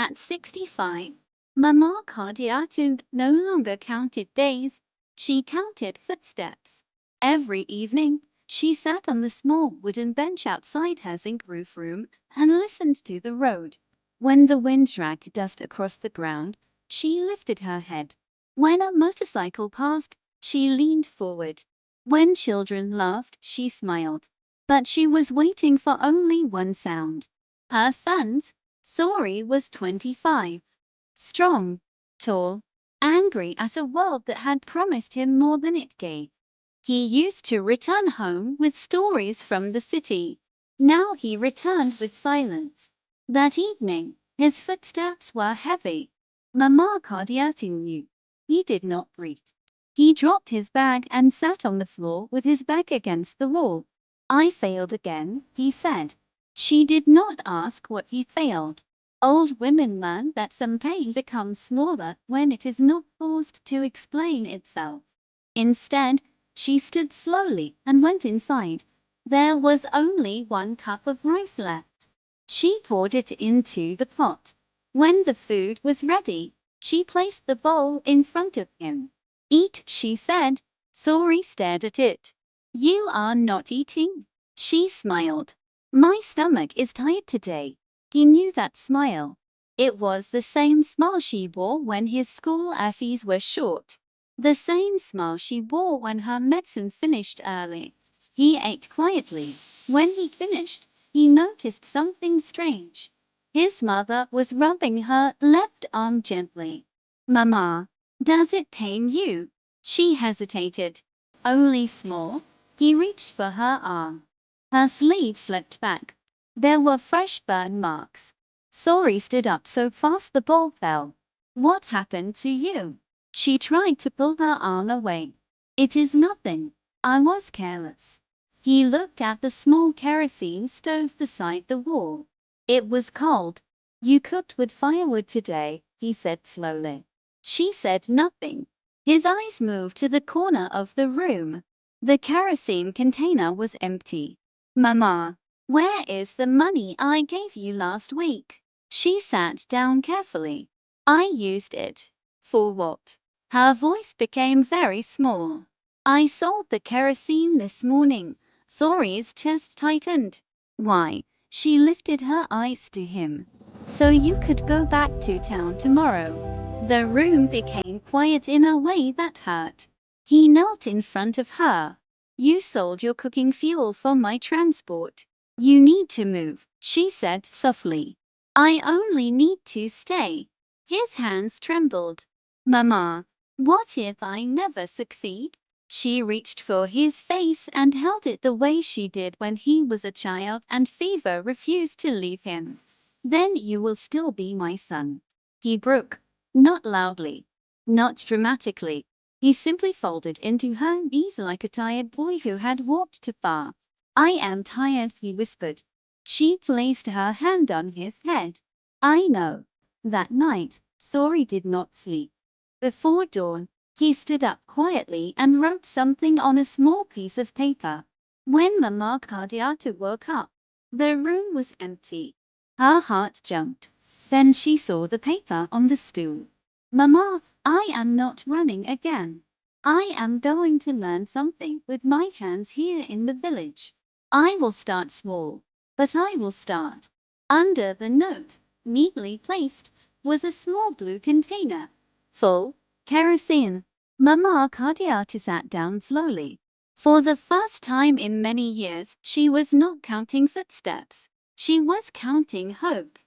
At 65, Mama Cardiatu no longer counted days, she counted footsteps. Every evening, she sat on the small wooden bench outside her zinc-roof room and listened to the road. When the wind dragged dust across the ground, she lifted her head. When a motorcycle passed, she leaned forward. When children laughed, she smiled. But she was waiting for only one sound. Her son's. Sori was 25. Strong, tall, angry at a world that had promised him more than it gave. He used to return home with stories from the city. Now he returned with silence. That evening, his footsteps were heavy. Mama Cardiati knew. He did not greet. He dropped his bag and sat on the floor with his back against the wall. I failed again, he said. She did not ask what he failed. Old women learn that some pain becomes smaller when it is not forced to explain itself. Instead, she stood slowly and went inside. There was only 1 cup of rice left. She poured it into the pot. When the food was ready, she placed the bowl in front of him. Eat, she said. Sori stared at it. You are not eating? She smiled. My stomach is tired today. He knew that smile. It was the same smile she wore when his school fees were short. The same smile she wore when her medicine finished early. He ate quietly. When he finished, he noticed something strange. His mother was rubbing her left arm gently. Mama, does it pain you? She hesitated. Only small. He reached for her arm. Her sleeve slipped back. There were fresh burn marks. Sori stood up so fast the bowl fell. What happened to you? She tried to pull her arm away. It is nothing. I was careless. He looked at the small kerosene stove beside the wall. It was cold. You cooked with firewood today, he said slowly. She said nothing. His eyes moved to the corner of the room. The kerosene container was empty. Mama, where is the money I gave you last week? She sat down carefully. I used it. For what? Her voice became very small. I sold the kerosene this morning. Sori's chest tightened. Why? She lifted her eyes to him. So you could go back to town tomorrow. The room became quiet in a way that hurt. He knelt in front of her. You sold your cooking fuel for my transport. You need to move, she said softly. I only need to stay. His hands trembled. Mama, what if I never succeed? She reached for his face and held it the way she did when he was a child and fever refused to leave him. Then you will still be my son. He broke, not loudly, not dramatically. He simply folded into her knees like a tired boy who had walked too far. I am tired, he whispered. She placed her hand on his head. I know. That night, Sori did not sleep. Before dawn, he stood up quietly and wrote something on a small piece of paper. When Mama Cardiata woke up, the room was empty. Her heart jumped. Then she saw the paper on the stool. Mama, I am not running again. I am going to learn something with my hands here in the village. I will start small, but I will start. Under the note, neatly placed, was a small blue container. Full, kerosene. Mama Cardiata sat down slowly. For the first time in many years, she was not counting footsteps. She was counting hope.